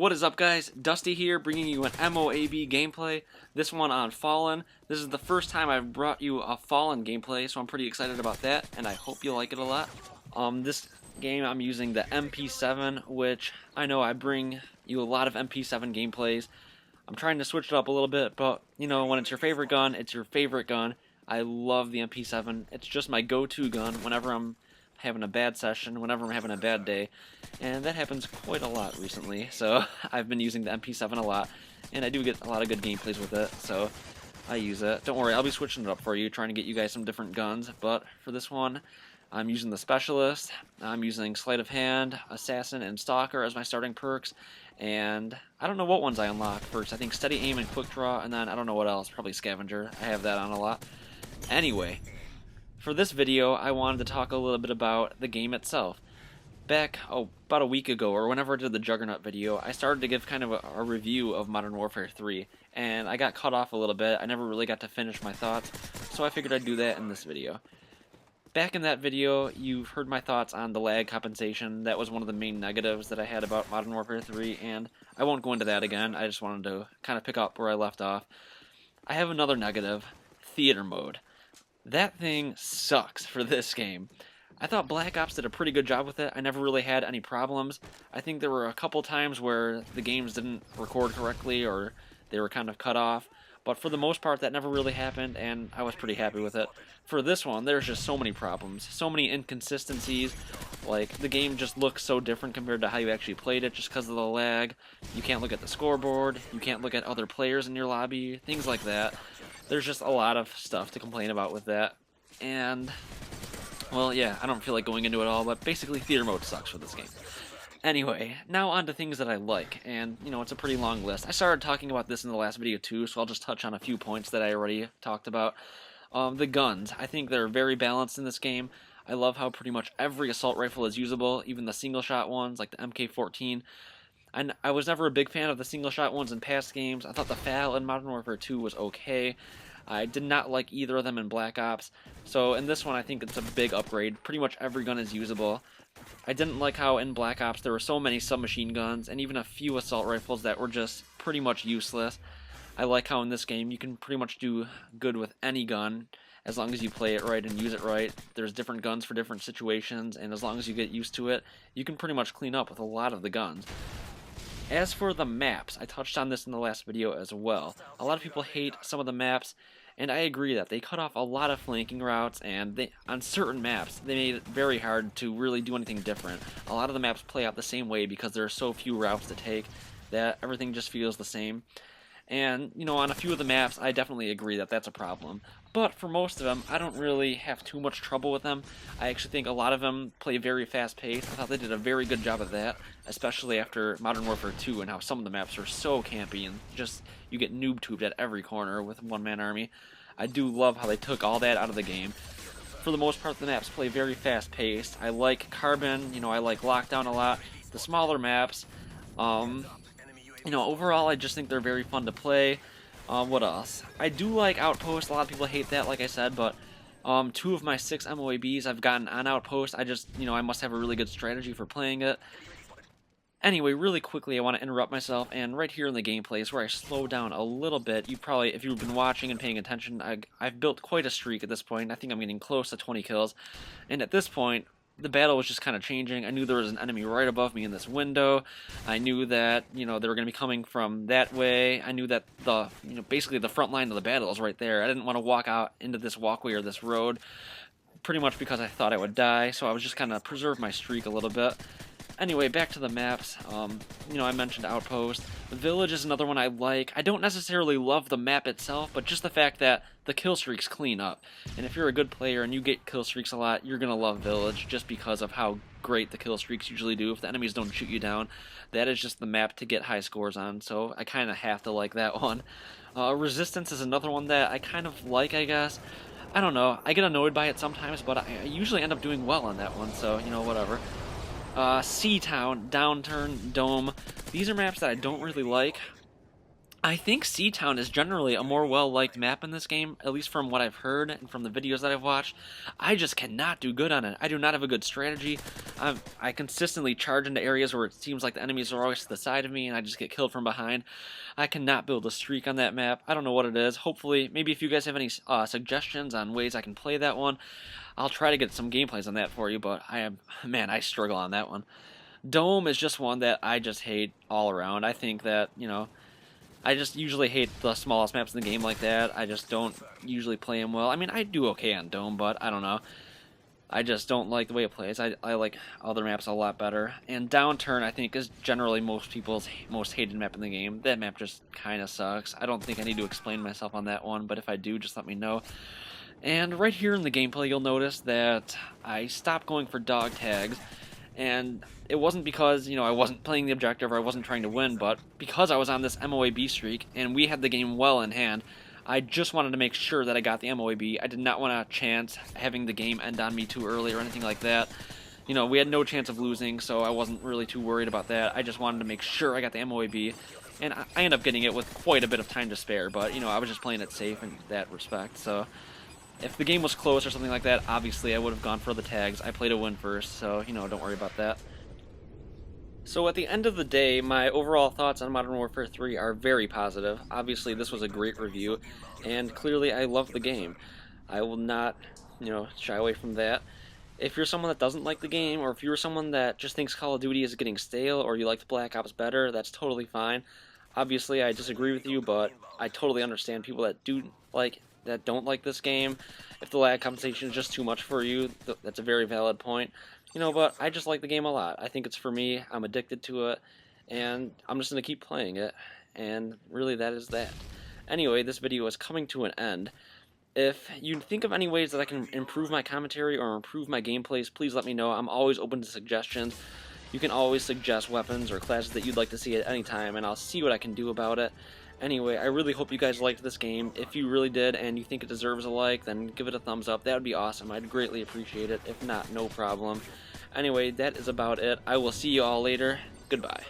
What is up, guys? Dusty here, bringing you an M.O.A.B gameplay, this one on Fallen. This is the first time I've brought you a Fallen gameplay, so I'm pretty excited about that, and I hope you like it a lot. This game I'm using the MP7, which I know I bring you a lot of MP7 gameplays. I'm trying to switch it up a little bit, but, you know, when it's your favorite gun, it's your favorite gun. I love the MP7. It's just my go-to gun whenever I'm having a bad session, whenever I'm having a bad day, and that happens quite a lot recently, so I've been using the MP7 a lot, and I do get a lot of good gameplays with it, so I use it. Don't worry, I'll be switching it up for you, trying to get you guys some different guns, but for this one, I'm using the Specialist. I'm using Sleight of Hand, Assassin, and Stalker as my starting perks, and I don't know what ones I unlock first. I think Steady Aim and Quick Draw, and then I don't know what else, probably Scavenger. I have that on a lot. Anyway, for this video, I wanted to talk a little bit about the game itself. Back, about a week ago, or whenever I did the Juggernaut video, I started to give kind of a review of Modern Warfare 3, and I got cut off a little bit. I never really got to finish my thoughts, so I figured I'd do that in this video. Back in that video, you've heard my thoughts on the lag compensation. That was one of the main negatives that I had about Modern Warfare 3, and I won't go into that again. I just wanted to kind of pick up where I left off. I have another negative, theater mode. That thing sucks for this game. I thought Black Ops did a pretty good job with it. I never really had any problems. I think there were a couple times where the games didn't record correctly or they were kind of cut off. But for the most part, that never really happened, and I was pretty happy with it. For this one, there's just so many problems, so many inconsistencies. Like, the game just looks so different compared to how you actually played it just because of the lag. You can't look at the scoreboard, you can't look at other players in your lobby, things like that. There's just a lot of stuff to complain about with that. And, well, yeah, I don't feel like going into it all, but basically theater mode sucks for this game. Anyway, now on to things that I like, and, you know, it's a pretty long list. I started talking about this in the last video too, so I'll just touch on a few points that I already talked about. The guns, I think they're very balanced in this game. I love how pretty much every assault rifle is usable, even the single-shot ones, like the MK14. I was never a big fan of the single-shot ones in past games. I thought the FAL in Modern Warfare 2 was okay. I did not like either of them in Black Ops, so in this one I think it's a big upgrade. Pretty much every gun is usable. I didn't like how in Black Ops there were so many submachine guns and even a few assault rifles that were just pretty much useless. I like how in this game you can pretty much do good with any gun as long as you play it right and use it right. There's different guns for different situations, and as long as you get used to it, you can pretty much clean up with a lot of the guns. As for the maps, I touched on this in the last video as well. A lot of people hate some of the maps, and I agree that they cut off a lot of flanking routes, and on certain maps, they made it very hard to really do anything different. A lot of the maps play out the same way because there are so few routes to take that everything just feels the same. And, you know, on a few of the maps, I definitely agree that that's a problem. But for most of them, I don't really have too much trouble with them. I actually think a lot of them play very fast-paced. I thought they did a very good job of that, especially after Modern Warfare 2 and how some of the maps are so campy and just, you get noob-tubed at every corner with one-man army. I do love how they took all that out of the game. For the most part, the maps play very fast-paced. I like Carbon, you know, I like Lockdown a lot. The smaller maps, you know, overall, I just think they're very fun to play. What else? I do like Outpost. A lot of people hate that, like I said, but 2 of my 6 M.O.A.Bs I've gotten on Outpost. I just, you know, I must have a really good strategy for playing it. Anyway, really quickly, I want to interrupt myself, and right here in the gameplay is where I slow down a little bit. You probably, if you've been watching and paying attention, I've built quite a streak at this point. I think I'm getting close to 20 kills, and at this point, the battle was just kind of changing. I knew there was an enemy right above me in this window. I knew that, you know, they were going to be coming from that way. I knew that basically the front line of the battle is right there. I didn't want to walk out into this walkway or this road, pretty much because I thought I would die, so I was just kind of preserve my streak a little bit. Anyway, back to the maps. You know, I mentioned Outpost. The Village is another one I like. I don't necessarily love the map itself, but just the fact that the kill streaks clean up. And if you're a good player and you get kill streaks a lot, you're going to love Village just because of how great the kill streaks usually do. If the enemies don't shoot you down, that is just the map to get high scores on, so I kind of have to like that one. Resistance is another one that I kind of like, I guess. I don't know. I get annoyed by it sometimes, but I usually end up doing well on that one, so, you know, whatever. Seatown, Downturn, Dome. These are maps that I don't really like. I think Seatown is generally a more well-liked map in this game, at least from what I've heard and from the videos that I've watched. I just cannot do good on it. I do not have a good strategy. I consistently charge into areas where it seems like the enemies are always to the side of me and I just get killed from behind. I cannot build a streak on that map. I don't know what it is. Hopefully, maybe if you guys have any suggestions on ways I can play that one, I'll try to get some gameplays on that for you, but man, I struggle on that one. Dome is just one that I just hate all around. I think that, I just usually hate the smallest maps in the game like that. I just don't usually play them well. I mean, I do okay on Dome, but I don't know. I just don't like the way it plays. I like other maps a lot better. And Downturn, I think, is generally most people's most hated map in the game. That map just kind of sucks. I don't think I need to explain myself on that one, but if I do, just let me know. And right here in the gameplay, you'll notice that I stopped going for dog tags. And it wasn't because, I wasn't playing the objective or I wasn't trying to win, but because I was on this M.O.A.B streak and we had the game well in hand, I just wanted to make sure that I got the M.O.A.B. I did not want to chance having the game end on me too early or anything like that. We had no chance of losing, so I wasn't really too worried about that. I just wanted to make sure I got the M.O.A.B. And I ended up getting it with quite a bit of time to spare, but, I was just playing it safe in that respect, so... If the game was close or something like that, obviously I would have gone for the tags. I played to win first, so, don't worry about that. So at the end of the day, my overall thoughts on Modern Warfare 3 are very positive. Obviously, this was a great review, and clearly I love the game. I will not, shy away from that. If you're someone that doesn't like the game, or if you're someone that just thinks Call of Duty is getting stale, or you liked Black Ops better, that's totally fine. Obviously, I disagree with you, but I totally understand people that don't like this game. If the lag compensation is just too much for you, that's a very valid point. But I just like the game a lot. I think it's for me. I'm addicted to it, and I'm just going to keep playing it, and really that is that. Anyway, this video is coming to an end. If you think of any ways that I can improve my commentary or improve my gameplays, please let me know. I'm always open to suggestions. You can always suggest weapons or classes that you'd like to see at any time, and I'll see what I can do about it. Anyway, I really hope you guys liked this game. If you really did and you think it deserves a like, then give it a thumbs up. That would be awesome. I'd greatly appreciate it. If not, no problem. Anyway, that is about it. I will see you all later. Goodbye.